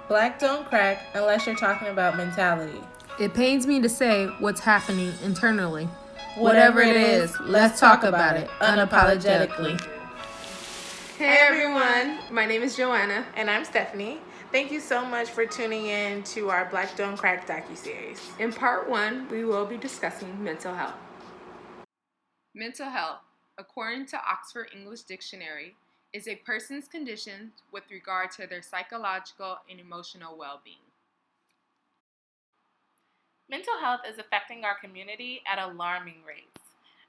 Black don't crack unless you're talking about mentality. It pains me to say what's happening internally. Whatever it is, let's talk about it unapologetically. Hey everyone, my name is Joanna. And I'm Stephanie. Thank you so much for tuning in to our Black Don't Crack docu-series. In part 1, we will be discussing mental health. Mental health, according to Oxford English Dictionary, is a person's condition with regard to their psychological and emotional well-being. Mental health is affecting our community at alarming rates.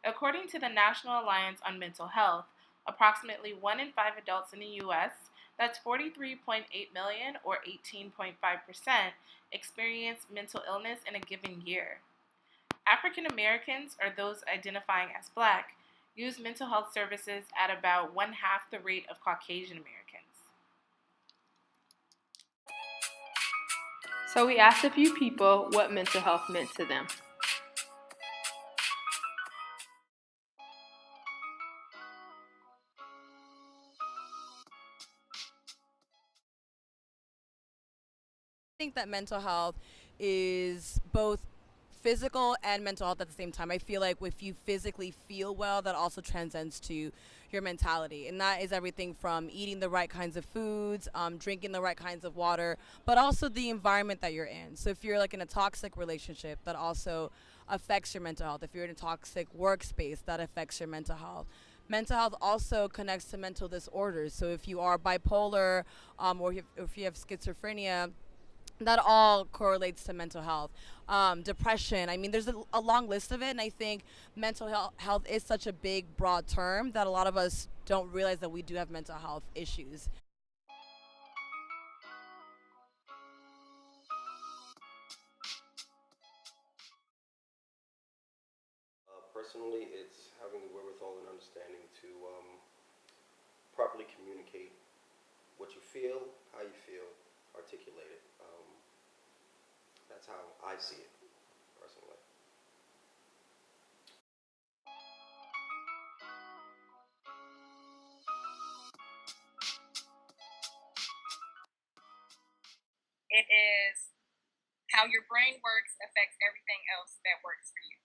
According to the National Alliance on Mental Health, approximately 1 in 5 adults in the U.S., that's 43.8 million or 18.5%, experience mental illness in a given year. African Americans, or those identifying as Black, use mental health services at about one half the rate of Caucasian Americans. So we asked a few people what mental health meant to them. I think that mental health is both physical and mental health at the same time. I feel like if you physically feel well, that also transcends to your mentality. And that is everything from eating the right kinds of foods, drinking the right kinds of water, but also the environment that you're in. So if you're like in a toxic relationship, that also affects your mental health. If you're in a toxic workspace, that affects your mental health. Mental health also connects to mental disorders. So if you are bipolar, or if you have schizophrenia, that all correlates to mental health. Depression, I mean, there's a long list of it, and I think mental health is such a big, broad term that a lot of us don't realize that we do have mental health issues. Personally, it's having the wherewithal and understanding to properly communicate what you feel, how you feel, articulate it. That's how I see it personally. It is how your brain works affects everything else that works for you.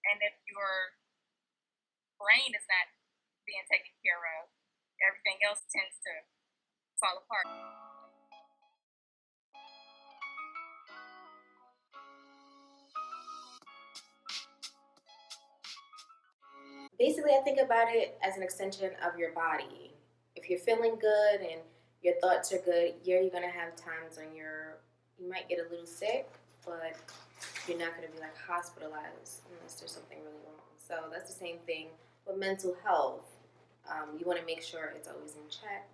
And if your brain is not being taken care of, everything else tends to fall apart. Basically, I think about it as an extension of your body. If you're feeling good and your thoughts are good, yeah, you're gonna have times when you might get a little sick, but you're not gonna be like hospitalized unless there's something really wrong. So that's the same thing with mental health. You want to make sure it's always in check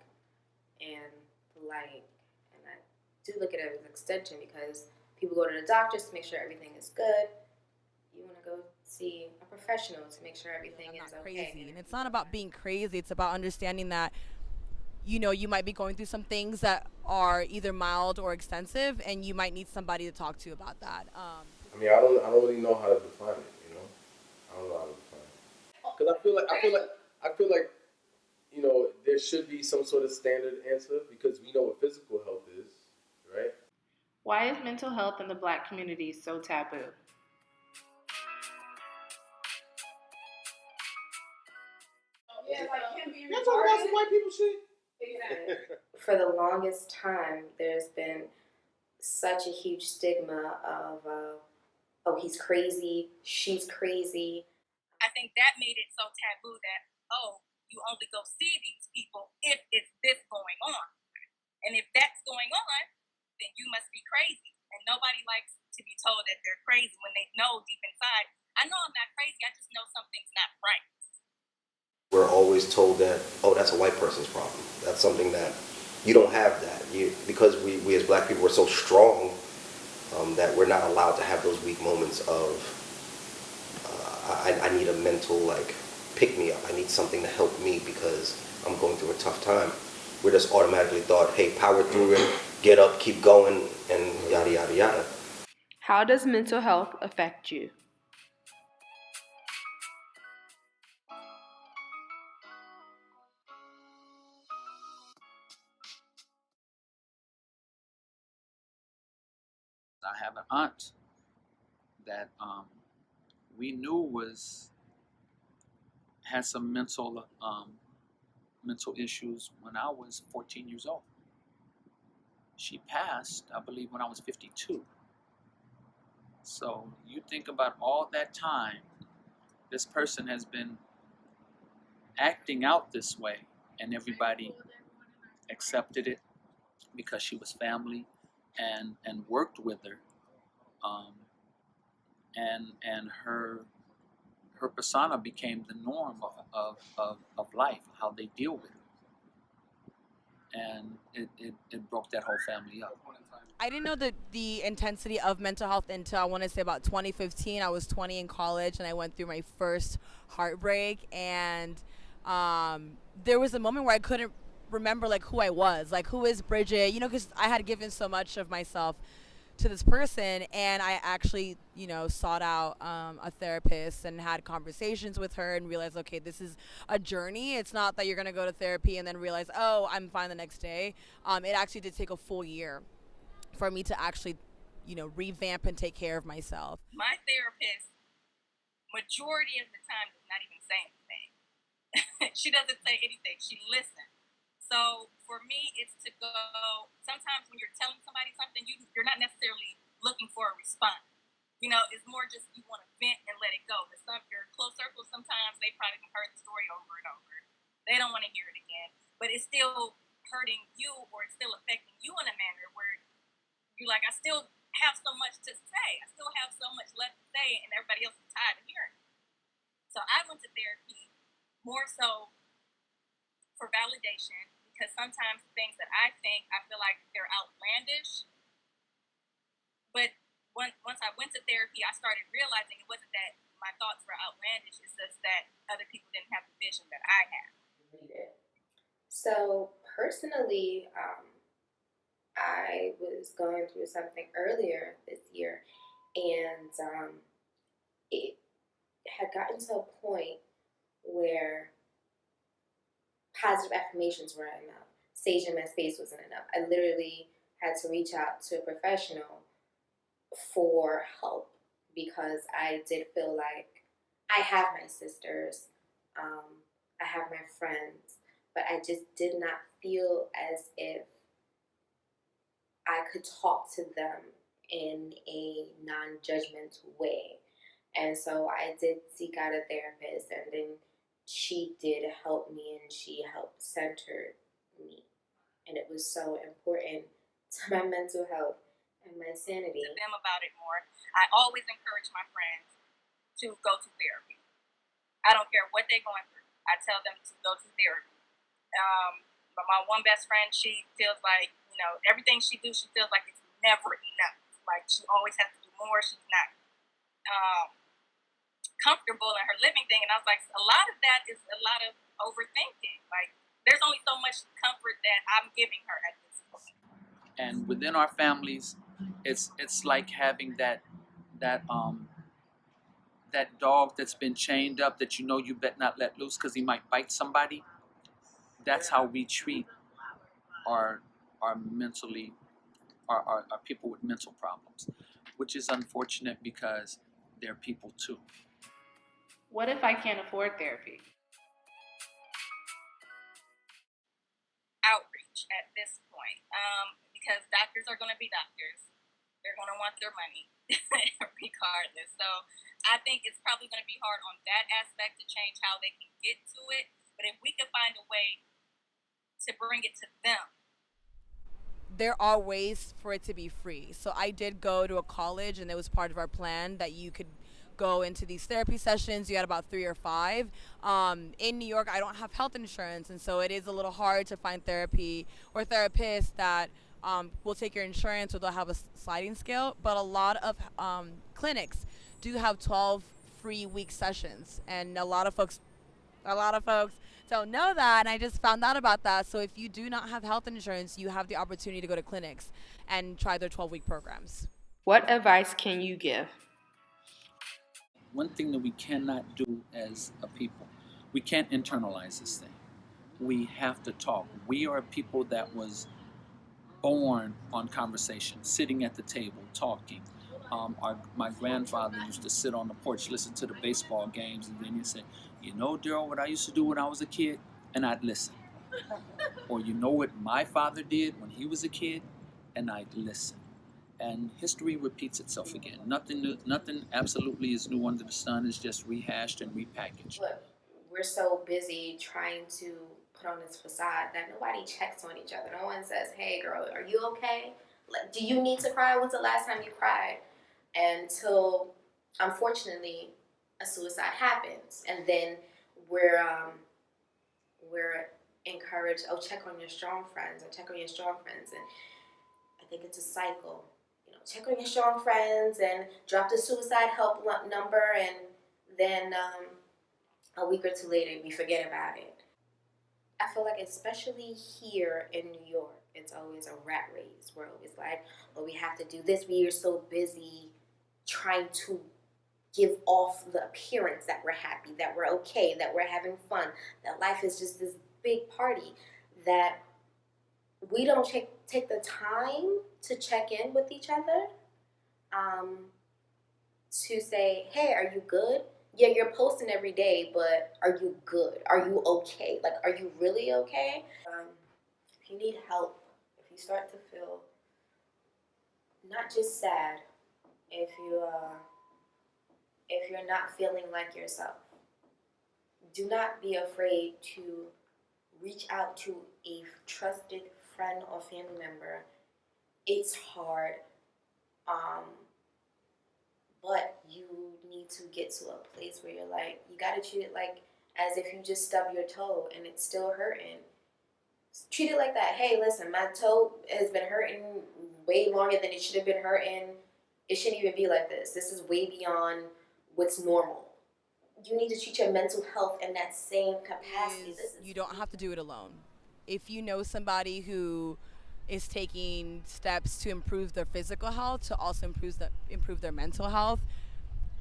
and and I do look at it as an extension because people go to the doctors to make sure everything is good. You want to go see a professional to make sure everything is Not okay. crazy. And it's not about being crazy, it's about understanding that you might be going through some things that are either mild or extensive, and you might need somebody to talk to about that. I mean, I don't really know how to define it. I don't know how to define it because I feel like there should be some sort of standard answer because we know what physical health is, right? Why is mental health in the Black community so taboo? Y'all talking about some white people shit? For the longest time, there's been such a huge stigma of, oh, he's crazy, she's crazy. I think that made it so taboo that, oh, you only go see these people if it's this going on. And if that's going on, then you must be crazy. And nobody likes to be told that they're crazy when they know deep inside, I know I'm not crazy, I just know something's not right. We're always told that, oh, that's a white person's problem. That's something that you don't have that. Because we as Black people are so strong that we're not allowed to have those weak moments of I need a mental pick me up. I need something to help me because I'm going through a tough time. We're just automatically thought, hey, power through it, get up, keep going, and yada yada yada. How does mental health affect you? I have an aunt that we knew had some mental issues when I was 14 years old. She passed, I believe, when I was 52. So you think about all that time, this person has been acting out this way, and everybody accepted it because she was family and worked with her, um, and her persona became the norm of life, how they deal with it, and it broke that whole family up. I didn't know the intensity of mental health until I want to say about 2015. I was 20 in college and I went through my first heartbreak, and there was a moment where I couldn't remember like who I was, like who is Bridget, because I had given so much of myself to this person, and I actually sought out a therapist and had conversations with her and realized, okay, this is a journey. It's not that you're going to go to therapy and then realize, oh, I'm fine the next day. It actually did take a full year for me to actually revamp and take care of myself. My therapist, majority of the time, does not even say anything. She doesn't say anything. She listens. So for me, it's to go. Sometimes when you're telling somebody something, you're not necessarily looking for a response. It's more just you want to vent and let it go. But your close circle, sometimes they probably heard the story over and over. They don't want to hear it again. But it's still hurting you, or it's still affecting you in a manner where you're like, I still have so much to say. I still have so much left to say, and everybody else is tired of hearing it. So I went to therapy more so for validation, because sometimes things that I feel like they're outlandish. But once I went to therapy, I started realizing it wasn't that my thoughts were outlandish. It's just that other people didn't have the vision that I had. So personally, I was going through something earlier this year, and it had gotten to a point where positive affirmations weren't enough. Staging my space wasn't enough. I literally had to reach out to a professional for help, because I did feel like I have my sisters, I have my friends, but I just did not feel as if I could talk to them in a non-judgmental way. And so I did seek out a therapist, and then she did help me, and she helped center me. And it was so important to my mental health and my sanity. To them about it more. I always encourage my friends to go to therapy. I don't care what they're going through. I tell them to go to therapy. But my one best friend, she feels like, everything she do, she feels like it's never enough. Like she always has to do more. She's not comfortable in her living thing. And I was like, a lot of that is a lot of overthinking. Like there's only so much comfort that I'm giving her at this point. And within our families, it's like having that dog that's been chained up that you bet not let loose because he might bite somebody. That's how we treat our mentally our people with mental problems, which is unfortunate because they're people too. What if I can't afford therapy? Outreach at this point, because doctors are going to be doctors. They're going to want their money regardless. So I think it's probably going to be hard on that aspect to change how they can get to it. But if we can find a way to bring it to them. There are ways for it to be free. So I did go to a college, and it was part of our plan that you could go into these therapy sessions. You had about 3 or 5. In New York, I don't have health insurance, and so it is a little hard to find therapy or therapists that will take your insurance, or they'll have a sliding scale. But a lot of clinics do have 12 free week sessions, and a lot of folks don't know that, and I just found out about that. So if you do not have health insurance, you have the opportunity to go to clinics and try their 12-week programs. What advice can you give? One thing that we cannot do as a people, we can't internalize this thing. We have to talk. We are a people that was born on conversation, sitting at the table, talking. My grandfather used to sit on the porch, listen to the baseball games, and then he'd say, you know, Daryl, what I used to do when I was a kid? And I'd listen. Or you know what my father did when he was a kid? And I'd listen. And history repeats itself again. Nothing absolutely is new under the sun. It's just rehashed and repackaged. Look, we're so busy trying to put on this facade that nobody checks on each other. No one says, hey, girl, are you okay? Like, do you need to cry? When's the last time you cried? Until, unfortunately, a suicide happens. And then we're encouraged, oh, check on your strong friends, or check on your strong friends. And I think it's a cycle. You know, check on your strong friends and drop the suicide help number, and then a week or two later, we forget about it. I feel like, especially here in New York, it's always a rat race. We're always like, oh, we have to do this. We are so busy trying to give off the appearance that we're happy, that we're okay, that we're having fun, that life is just this big party, that we don't take the time to check in with each other, to say, hey, are you good? Yeah, you're posting every day, but are you good? Are you okay? Like, are you really okay? If you need help, if you start to feel not just sad, if you're not feeling like yourself, do not be afraid to reach out to a trusted friend or family member. It's hard, but you need to get to a place where you're like, you gotta treat it like as if you just stub your toe and it's still hurting. Treat it like that. Hey, listen, my toe has been hurting way longer than it should have been hurting. It shouldn't even be like this. This is way beyond what's normal. You need to treat your mental health in that same capacity. You don't have to do it alone. If you know somebody who is taking steps to improve their physical health, to also improve their mental health,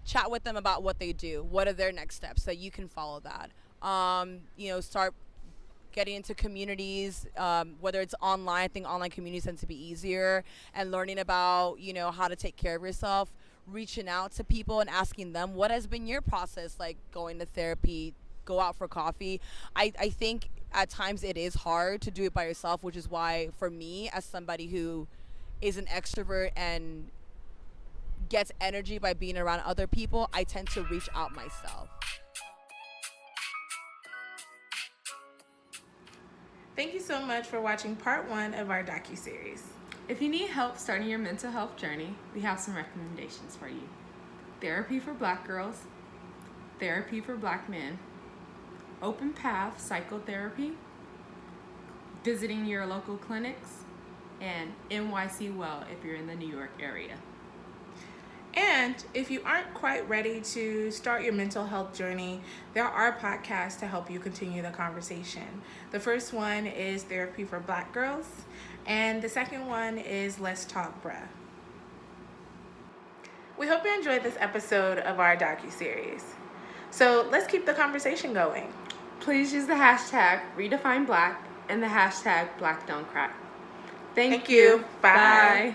chat with them about what they do. What are their next steps so you can follow that? Start getting into communities, whether it's online. I think online communities tend to be easier, and learning about, how to take care of yourself, reaching out to people and asking them, what has been your process like going to therapy, go out for coffee. I think at times it is hard to do it by yourself, which is why for me, as somebody who is an extrovert and gets energy by being around other people, I tend to reach out myself. Thank you so much for watching part 1 of our docu-series. If you need help starting your mental health journey, we have some recommendations for you. Therapy for Black girls, therapy for Black men, open path psychotherapy, visiting your local clinics, and NYC Well if you're in the New York area. And if you aren't quite ready to start your mental health journey, there are podcasts to help you continue the conversation. The first one is Therapy for Black Girls, and the second one is Let's Talk Bruh. We hope you enjoyed this episode of our docu-series. So let's keep the conversation going. Please use the hashtag Redefine Black and the hashtag Black Don't Cry. Thank you. Bye. Bye.